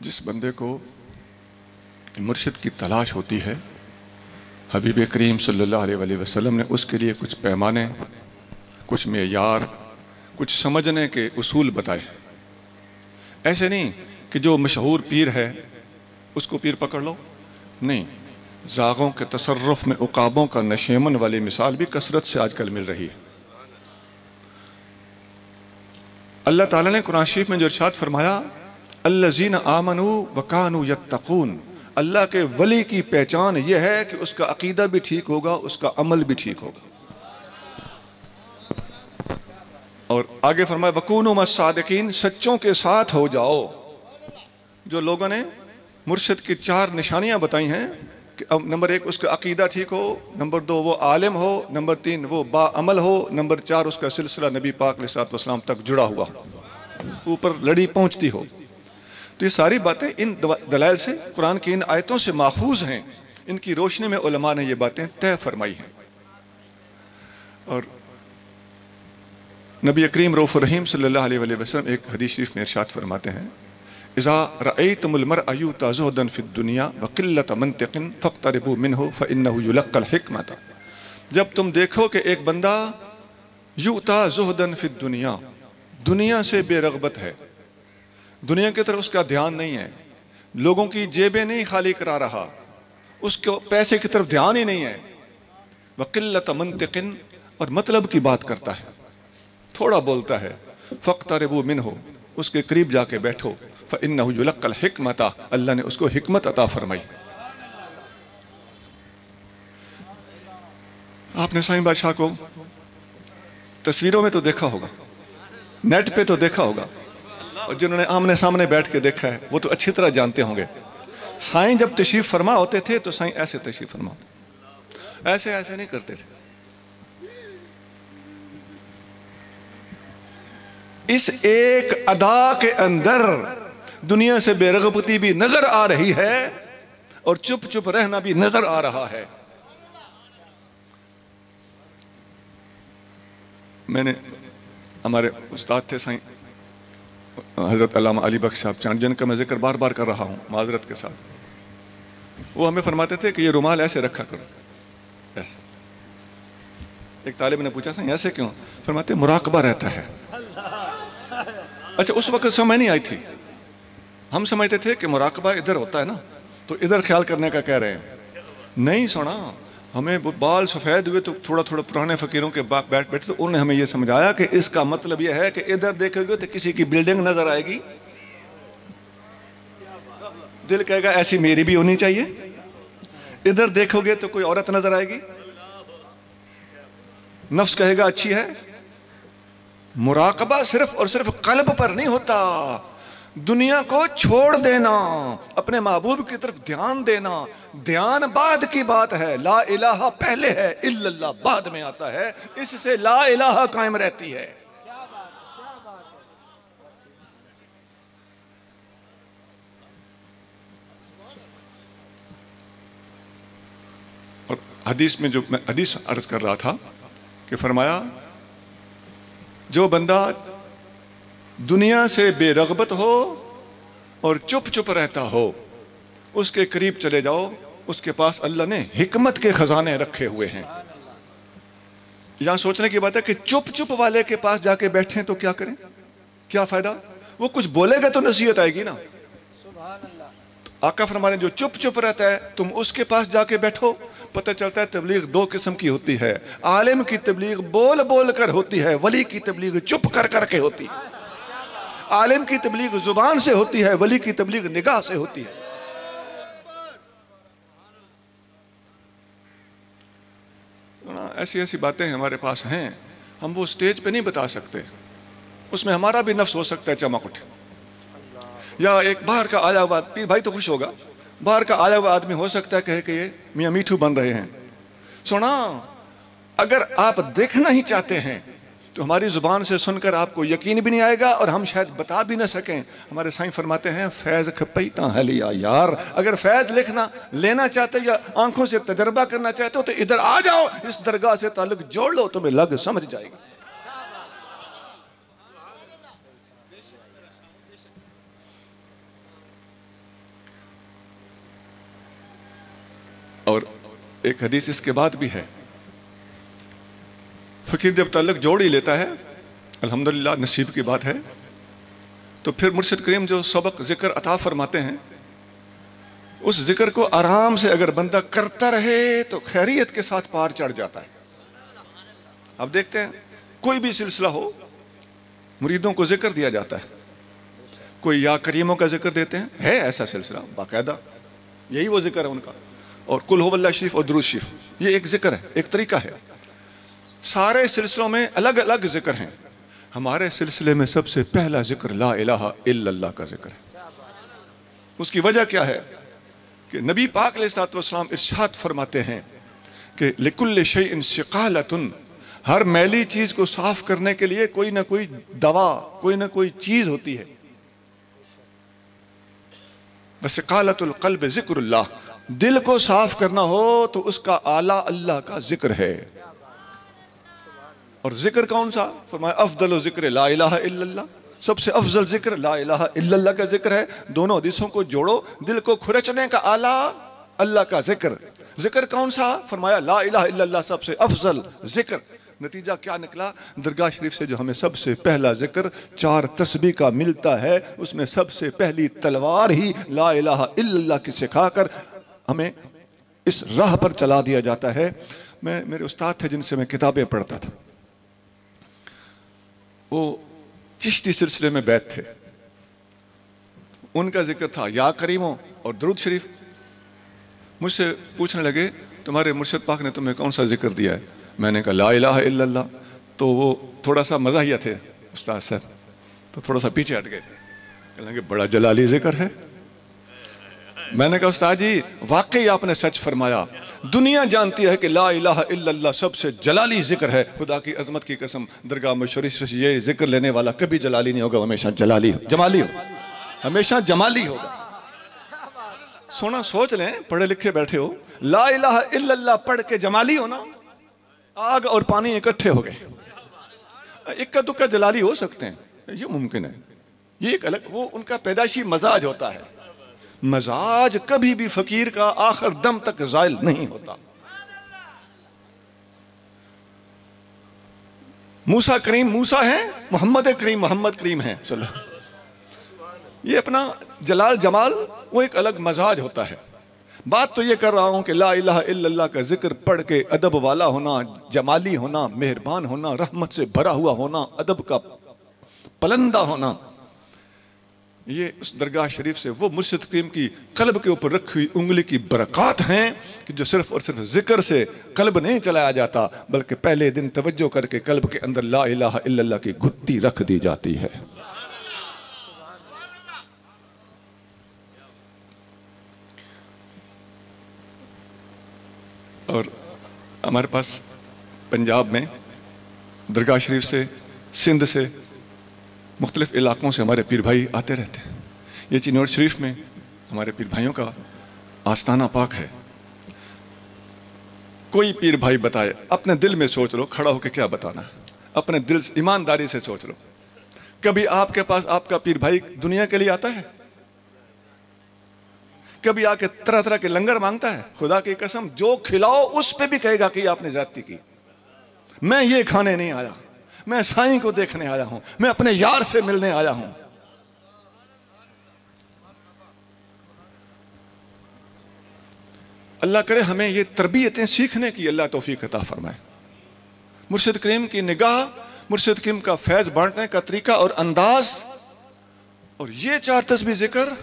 जिस बंदे को मुर्शिद की तलाश होती है, हबीब करीम सल्लल्लाहु अलैहि वसल्लम ने उसके लिए कुछ पैमाने, कुछ मेयार, कुछ समझने के उसूल बताए। ऐसे नहीं कि जो मशहूर पीर है उसको पीर पकड़ लो, नहीं। जागों के तसर्रुफ में उकाबों का नशेमन वाली मिसाल भी कसरत से आजकल मिल रही है। अल्लाह ताला ने कुरान शरीफ में जो इरशाद फरमाया, अल्लज़ीना आमनू व कानू यत्तकून, अल्लाह के वली की पहचान यह है कि उसका अकीदा भी ठीक होगा, उसका अमल भी ठीक होगा। और आगे फरमाया वकूनू मस्सादिकीन, सच्चों के साथ हो जाओ। जो लोगों ने मुर्शिद की 4 निशानियां बताई हैं कि अब नंबर 1 उसका अकीदा ठीक हो, नंबर 2 वो आलिम हो, नंबर 3 वो बाअमल हो, नंबर 4 उसका सिलसिला नबी पाक अलैहि सलाम तक जुड़ा हुआ, ऊपर लड़ी पहुंचती हो। तो ये सारी बातें इन दलाइल से, कुरान की इन आयतों से माखूज हैं। इनकी रोशनी में उलमा ने ये बातें तय फरमाई हैं। और नबी करीम रऊफ़ रहीम सल्लल्लाहु अलैहि वसल्लम एक हदीस शरीफ में इरशाद फरमाते हैं, इज़ा रअयतुमुल मरअ युता ज़ुहदन फ़िद दुनिया व क़िल्लत मंतिक़िन फ़क़्तरिबू मिन्हु फ़इन्नहु युलक़्क़ल हिकमत। जब तुम देखो कि एक बंदा युता ज़ुहदन फ़िद दुनिया, दुनिया से बेरग़बत है, दुनिया की तरफ उसका ध्यान नहीं है, लोगों की जेबें नहीं खाली करा रहा, उसको पैसे की तरफ ध्यान ही नहीं है, व क़िल्लत मंतिक़िन, और मतलब की बात करता है, थोड़ा बोलता है, फ़क़्तरिबू मिन्हु, उसके करीब जाके बैठो, फ़इन्नहु युलक़्क़ल हिकमत, अल्लाह ने उसको हिकमत अता फरमाई। आपने साईं बादशाह को तस्वीरों में तो देखा होगा, नेट पे तो देखा होगा, और जिन्होंने आमने सामने बैठ के देखा है वो तो अच्छी तरह जानते होंगे। साईं जब तशरीफ फरमा होते थे तो साईं ऐसे तशरीफ फरमा, ऐसे ऐसे नहीं करते थे। इस एक अदा के अंदर दुनिया से बेरग़बती भी नजर आ रही है और चुप चुप रहना भी नजर आ रहा है। मैंने, हमारे उस्ताद थे साईं हजरत अल्लामा अली बख्श साहब चांद, जिनका मैं जिक्र बार बार कर रहा हूँ माजरत के साथ, वो हमें फरमाते थे कि ये रुमाल ऐसे रखा करो, ऐसे। एक तालिब ने पूछा साईं ऐसे क्यों? फरमाते मुराकबा रहता है। अच्छा, उस वक्त समझ नहीं आई थी, हम समझते थे कि मुराकबा इधर होता है ना, तो इधर ख्याल करने का कह रहे हैं। नहीं सुना, हमें बाल सफ़ेद हुए तो थोड़ा थोड़ा पुराने फ़कीरों के बैठ बैठे तो उन्होंने हमें यह समझाया कि इसका मतलब यह है कि इधर देखोगे तो किसी की बिल्डिंग नजर आएगी, दिल कहेगा ऐसी मेरी भी होनी चाहिए, इधर देखोगे तो कोई औरत नजर आएगी, नफ्स कहेगा अच्छी है। मुराकबा सिर्फ और सिर्फ कल्ब पर नहीं होता, दुनिया को छोड़ देना, अपने महबूब की तरफ ध्यान देना। ध्यान बाद की बात है, ला इलाहा पहले है, इल्लल्लाह बाद में आता है, इससे ला इलाहा कायम रहती है। और हदीस में जो मैं हदीस अर्ज कर रहा था कि फरमाया, जो बंदा दुनिया से बेरग़बत हो और चुप चुप रहता हो, उसके करीब चले जाओ, उसके पास अल्लाह ने हिकमत के खजाने रखे हुए हैं। यहां सोचने की बात है कि चुप चुप वाले के पास जाके बैठे तो क्या करें, क्या फायदा? वो कुछ बोलेगा तो नसीहत आएगी ना। तो आका फरमाने जो चुप चुप रहता है तुम उसके पास जाके बैठो। पता चलता है तबलीग 2 किस्म की होती है, आलिम की तबलीग बोल बोल कर होती है, वली की तबलीग चुप कर करके होती है। आलिम की तबलीग जुबान से होती है, वली की तबलीग निगाह से होती है। ऐसी ऐसी बातें हमारे पास हैं, हम वो स्टेज पे नहीं बता सकते, उसमें हमारा भी नफ्स हो सकता है चमक उठे। या एक बाहर का आया हुआ पीर भाई तो खुश होगा, बाहर का आया हुआ आदमी हो सकता है कहे कि ये मियाँ मीठू बन रहे हैं। सुना, अगर आप देखना ही चाहते हैं तो हमारी जुबान से सुनकर आपको यकीन भी नहीं आएगा और हम शायद बता भी ना सकें। हमारे साईं फरमाते हैं फैज़ खपैता है लिया यार, अगर फैज़ लिखना लेना चाहते या आंखों से तजर्बा करना चाहते हो तो इधर आ जाओ, इस दरगाह से ताल्लुक जोड़ लो, तुम्हें लग समझ जाएगा। एक हदीस इसके बाद भी है। फकीर जब ताल्लुक जोड़ ही लेता है, अल्हम्दुलिल्लाह नसीब की बात है, तो फिर मुर्शिद करीम जो सबक जिक्र अता फरमाते हैं, उस जिक्र को आराम से अगर बंदा करता रहे तो खैरियत के साथ पार चढ़ जाता है। अब देखते हैं, कोई भी सिलसिला हो, मुरीदों को जिक्र दिया जाता है, कोई या करीमों का जिक्र देते हैं, है ऐसा सिलसिला बाकायदा, यही वो जिक्र है उनका। और कुल हुवल्लाह शरीफ और दुरूद शरीफ, ये एक जिक्र है, एक तरीका है। सारे सिलसिलों में अलग अलग जिक्र हैं। हमारे सिलसिले में सबसे पहला जिक्र ला इलाहा इल्लल्लाह का जिक्र है। उसकी वजह क्या है कि नबी पाक अलैहिस्सलातु वस्सलाम इरशाद फरमाते हैं कि लिकुल्लि शैइन शिकालतुन, हर मैली चीज को साफ करने के लिए कोई ना कोई दवा, कोई ना कोई चीज होती है। वसिकालतुल क़ल्ब ज़िक्रुल्लाह, दिल को साफ करना हो तो उसका आला अल्लाह का जिक्र है। और जिक्र कौन सा? फरमाया अफदल जिक्र ला इलाहा इल्लल्लाह, सबसे अफजल जिक्र ला इलाहा इल्लल्लाह का जिक्र है। दोनों हदीसों को जोड़ो, दिल को खुरचने का आला अल्लाह का जिक्र। जिक्र कौन सा? फरमाया ला इलाहा इल्लल्लाह सबसे अफजल जिक्र। नतीजा क्या निकला? दरगाह शरीफ से जो हमें सबसे पहला जिक्र 4 तस्बीह का मिलता है, उसमें सबसे पहली तलवार ही ला इलाहा इल्लल्लाह की सिखाकर हमें इस राह पर चला दिया जाता है। मेरे उस्ताद थे जिनसे मैं किताबें पढ़ता था, वो चिश्ती सिलसिले में बैठ थे। उनका जिक्र था या करीमों और दुरूद शरीफ। मुझसे पूछने लगे तुम्हारे मुर्शिद पाक ने तुम्हें कौन सा जिक्र दिया है? मैंने कहा ला इलाहा इल्लल्लाह। तो वो थोड़ा सा मज़ाहिया थे उस्ताद साहब, तो थोड़ा सा पीछे हट गए थे, कहने लगे बड़ा जलाली जिक्र है। मैंने कहा उस्ताद जी वाकई आपने सच फरमाया, दुनिया जानती है कि ला इलाहा इल्लल्लाह सबसे जलाली जिक्र है। खुदा की अजमत की कसम, दरगाह में शरीफ से ये जिक्र लेने वाला कभी जलाली नहीं होगा, हमेशा जलाली जमाली हो, हमेशा जमाली होगा। सोना सोच लें, पढ़े लिखे बैठे हो, ला इलाहा इल्लल्लाह पढ़ के जमाली हो ना, आग और पानी इकट्ठे हो गए। इक्का दुक्का जलाली हो सकते हैं, ये मुमकिन है, ये एक अलग वो उनका पैदाइशी मजाज होता है। मजाज कभी भी फकीर का आखिर दम तक जायल नहीं होता। मूसा करीम मूसा है, मोहम्मद करीम है ये अपना जलाल जमाल वो एक अलग मजाज होता है। बात तो ये कर रहा हूं कि ला इलाहा इल्लल्लाह का जिक्र पढ़ के अदब वाला होना, जमाली होना, मेहरबान होना, रहमत से भरा हुआ होना, अदब का पलंदा होना, ये उस दरगाह शरीफ से वो मुर्शिद करीम की कल्ब के ऊपर रखी हुई उंगली की बरकत हैं कि जो सिर्फ और सिर्फ जिक्र से कल्ब नहीं चलाया जाता, बल्कि पहले दिन तवज्जो करके कल्ब के अंदर ला इलाहा इल्लल्लाह की घुट्टी रख दी जाती है। और हमारे पास पंजाब में दरगाह शरीफ से, सिंध से, मुख्तलिफ इलाकों से हमारे पीर भाई आते रहते हैं। ये चिनौर शरीफ में हमारे पीर भाइयों का आस्ताना पाक है। कोई पीर भाई बताए, अपने दिल में सोच लो, खड़ा होकर क्या बताना, अपने दिल से ईमानदारी से सोच लो, कभी आपके पास आपका पीर भाई दुनिया के लिए आता है? कभी आके तरह तरह के लंगर मांगता है? खुदा की कसम जो खिलाओ उस पे भी कहेगा कि आपने ज्यादती की, मैं ये खाने नहीं आया, मैं साईं को देखने आया हूं, मैं अपने यार से मिलने आया हूं। अल्लाह करे हमें ये तरबियतें सीखने की अल्लाह तौफीक अता फरमाए। मुर्शिद करीम की निगाह, मुर्शिद करीम का फैज बांटने का तरीका और अंदाज, और ये 4 तस्बीह जिक्र,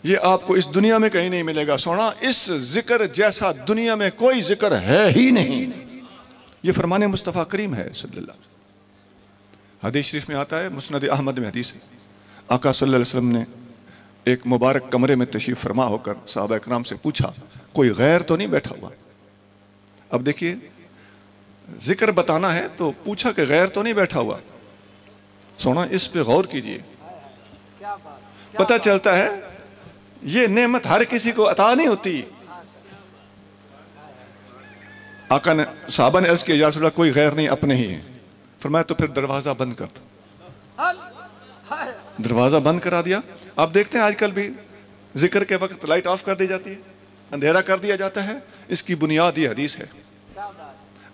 ये आपको इस दुनिया में कहीं नहीं मिलेगा। सोना इस जिक्र जैसा दुनिया में कोई जिक्र है ही नहीं। ये फरमाने मुस्तफ़ा करीम है सल्लल्लाहु। हदीस शरीफ में आता है, मुस्नद अहमद में हदीस है, आका सल्लल्लाहु अलैहि वसल्लम ने एक मुबारक कमरे में तशरीफ फरमा होकर सहाबा इकराम से पूछा, कोई गैर तो नहीं बैठा हुआ? अब देखिए, जिक्र बताना है तो पूछा कि गैर तो नहीं बैठा हुआ। सोना इस पे गौर कीजिए, पता चलता है ये नेमत हर किसी को अता नहीं होती। आका ने, साहबा ने अर्ज किया, या रसूलल्लाह कोई गैर नहीं, अपने ही है। फरमाया तो फिर दरवाजा बंद कर दो। दरवाजा बंद करा दिया। आप देखते हैं आजकल भी जिक्र के वक्त लाइट ऑफ कर दी जाती है, अंधेरा कर दिया जाता है। इसकी बुनियाद ये हदीस है।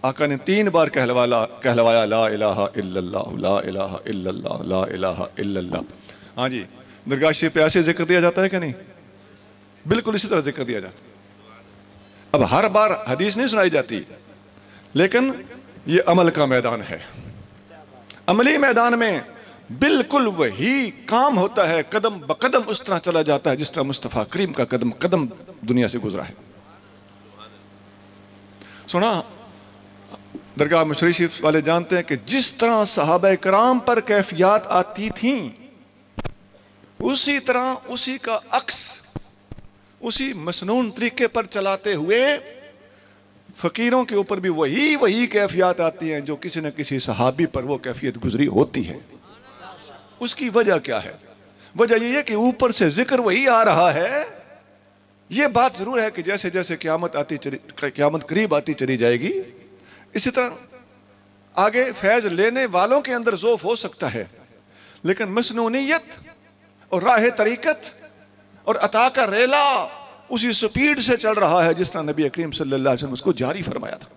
आका ने 3 बार कहलवाया ला इलाहा इल्लल्लाह, ला इलाहा इल्लल्लाह, ला इलाहा इल्लल्लाह। हाँ जी, दरगाह शरीफ पे ऐसे जिक्र दिया जाता है कि नहीं? बिल्कुल इसी तरह जिक्र दिया जाता है। अब हर बार हदीस नहीं सुनाई जाती, लेकिन ये अमल का मैदान है। अमली मैदान में बिल्कुल वही काम होता है, कदम ब कदम उस तरह चला जाता है जिस तरह मुस्तफ़ा करीम का कदम कदम दुनिया से गुजरा है। सुना, दरगाह मशरी शरीफ वाले जानते हैं कि जिस तरह सहाबा कराम पर कैफियत आती थी, उसी तरह उसी का अक्स उसी मसनून तरीके पर चलाते हुए फकीरों के ऊपर भी वही कैफियत आती हैं जो किसी न किसी सहाबी पर वो कैफियत गुजरी होती है। उसकी वजह क्या है? वजह यह है कि ऊपर से जिक्र वही आ रहा है। यह बात जरूर है कि जैसे जैसे क़यामत करीब आती चली जाएगी, इसी तरह आगे फैज लेने वालों के अंदर ज़ौफ़ हो सकता है, लेकिन मसनूनियत और राह तरीकत और अता का रेला उसी स्पीड से चल रहा है जिस तरह नबी करीम सल्लल्लाहु अलैहि वसल्लम उसको जारी फरमाया था।